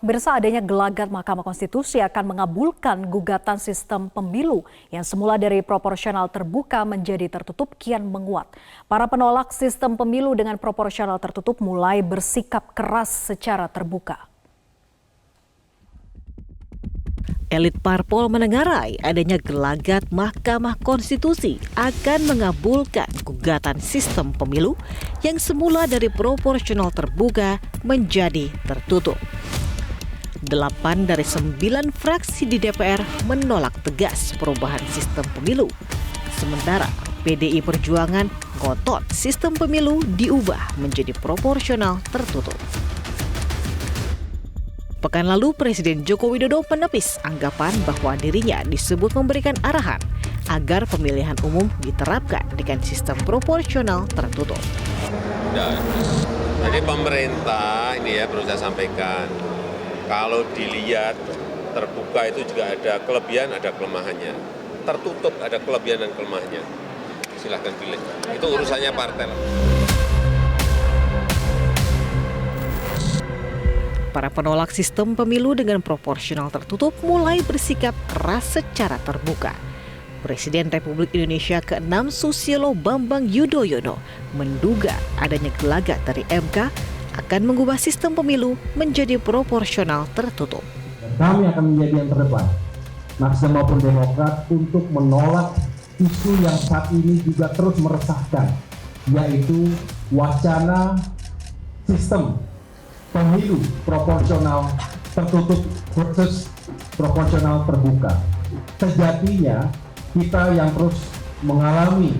Pemirsa, adanya gelagat Mahkamah Konstitusi akan mengabulkan gugatan sistem pemilu yang semula dari proporsional terbuka menjadi tertutup kian menguat. Para penolak sistem pemilu dengan proporsional tertutup mulai bersikap keras secara terbuka. Elit parpol menengarai adanya gelagat Mahkamah Konstitusi akan mengabulkan gugatan sistem pemilu yang semula dari proporsional terbuka menjadi tertutup. 8 dari 9 fraksi di DPR menolak tegas perubahan sistem pemilu. Sementara PDI Perjuangan ngotot sistem pemilu diubah menjadi proporsional tertutup. Pekan lalu Presiden Joko Widodo menepis anggapan bahwa dirinya disebut memberikan arahan agar pemilihan umum diterapkan dengan sistem proporsional tertutup. Jadi pemerintah ini ya perlu saya sampaikan, kalau dilihat terbuka itu juga ada kelebihan, ada kelemahannya. Tertutup ada kelebihan dan kelemahannya. Silahkan pilih. Itu urusannya partai. Para penolak sistem pemilu dengan proporsional tertutup mulai bersikap keras secara terbuka. Presiden Republik Indonesia ke-6 Susilo Bambang Yudhoyono menduga adanya gelagat dari MK akan mengubah sistem pemilu menjadi proporsional tertutup. Kami akan menjadi yang terdepan, Nasdem maupun Demokrat, untuk menolak isu yang saat ini juga terus meresahkan, yaitu wacana sistem pemilu proporsional tertutup versus proporsional terbuka. Sejatinya kita yang terus mengalami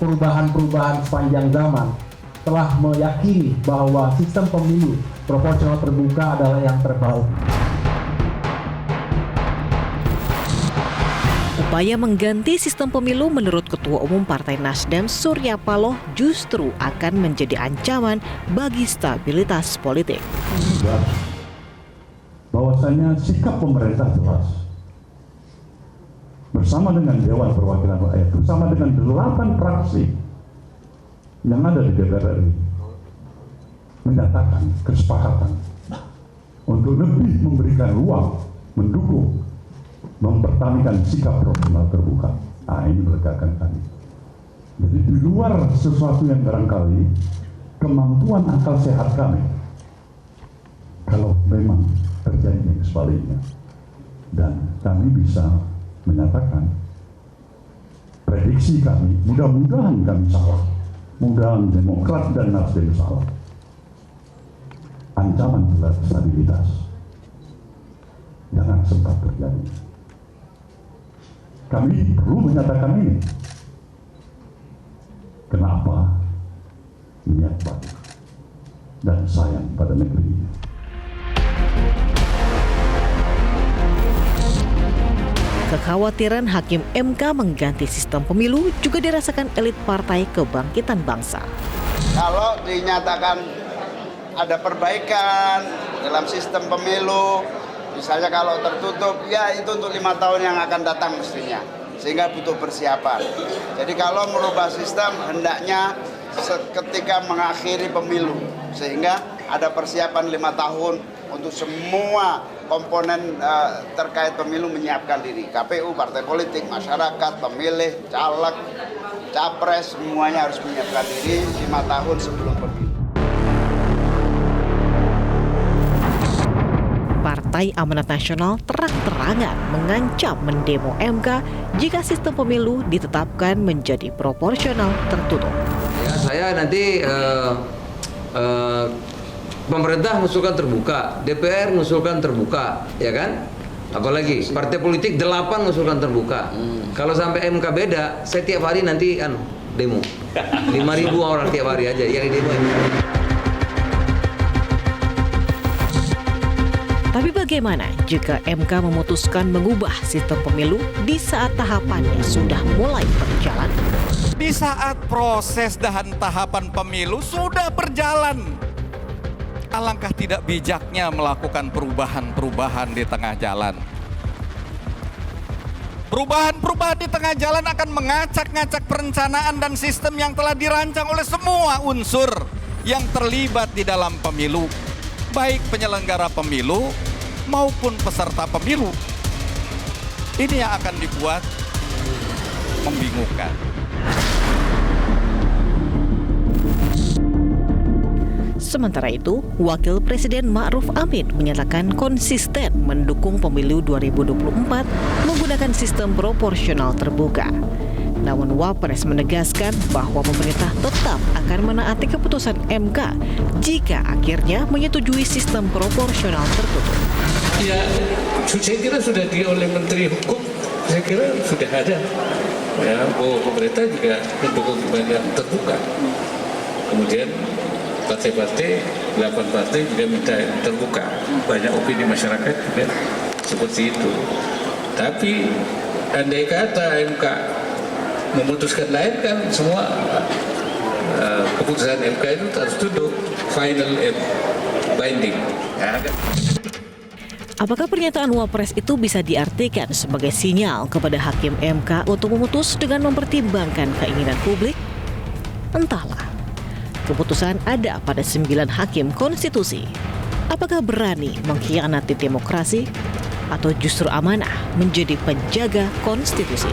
perubahan-perubahan sepanjang zaman telah meyakini bahwa sistem pemilu proporsional terbuka adalah yang terbaik. Upaya mengganti sistem pemilu menurut Ketua Umum Partai Nasdem Surya Paloh justru akan menjadi ancaman bagi stabilitas politik. Bahwasanya sikap pemerintah jelas bersama dengan Dewan Perwakilan Rakyat, bersama dengan 8 fraksi yang ada di DPR RI menyatakan kesepakatan untuk lebih memberikan ruang, mendukung, mempertahankan sikap proporsional terbuka. Nah, ini melegakan kami. Jadi di luar sesuatu yang barangkali kemampuan akal sehat kami, kalau memang terjadi yang sebaliknya, dan kami bisa menyatakan prediksi kami, mudah-mudahan kami salah, mudah-mudahan Demokrat dan Nasdem salah. Ancaman terhadap stabilitas jangan sempat terjadi. Kami perlu menyatakan ini. Kenapa? Niat baik dan sayang pada negeri ini. Kekhawatiran Hakim MK mengganti sistem pemilu juga dirasakan elit Partai Kebangkitan Bangsa. Kalau dinyatakan ada perbaikan dalam sistem pemilu, misalnya kalau tertutup, ya itu untuk 5 tahun yang akan datang mestinya, sehingga butuh persiapan. Jadi kalau merubah sistem hendaknya ketika mengakhiri pemilu, sehingga ada persiapan 5 tahun untuk semua komponen terkait pemilu menyiapkan diri. KPU, partai politik, masyarakat, pemilih, caleg, capres, semuanya harus menyiapkan diri 5 tahun sebelum pemilu. Partai Amanat Nasional terang-terangan mengancam mendemo MK jika sistem pemilu ditetapkan menjadi proporsional tertutup. Ya, saya nanti pemerintah mengusulkan terbuka, DPR mengusulkan terbuka, ya kan? Apalagi partai politik 8 mengusulkan terbuka. Kalau sampai MK beda, saya tiap hari nanti demo. 5.000 orang tiap hari aja yang demo. Tapi bagaimana jika MK memutuskan mengubah sistem pemilu di saat tahapannya sudah mulai berjalan? Di saat proses dan tahapan pemilu sudah berjalan, alangkah tidak bijaknya melakukan perubahan-perubahan di tengah jalan. Perubahan-perubahan di tengah jalan akan mengacak-ngacak perencanaan dan sistem yang telah dirancang oleh semua unsur yang terlibat di dalam pemilu. baik penyelenggara pemilu maupun peserta pemilu. Ini yang akan dibuat membingungkan. Sementara itu, Wakil Presiden Ma'ruf Amin menyatakan konsisten mendukung pemilu 2024 menggunakan sistem proporsional terbuka. Namun Wapres menegaskan bahwa pemerintah tetap akan menaati keputusan MK jika akhirnya menyetujui sistem proporsional tertutup. Ya, saya kira sudah oleh Menteri Hukum, saya kira sudah ada. Ya, bahwa pemerintah juga mendukung yang terbuka. Kemudian partai-partai, 8 partai juga minta terbuka. Banyak opini masyarakat juga seperti itu. Tapi andai kata MK memutuskan lain, kan semua keputusan MK itu harus tunduk final and binding. Ya, kan? Apakah pernyataan Wapres itu bisa diartikan sebagai sinyal kepada hakim MK untuk memutus dengan mempertimbangkan keinginan publik? Entahlah. Keputusan ada pada 9 hakim konstitusi. Apakah berani mengkhianati demokrasi atau justru amanah menjadi penjaga konstitusi?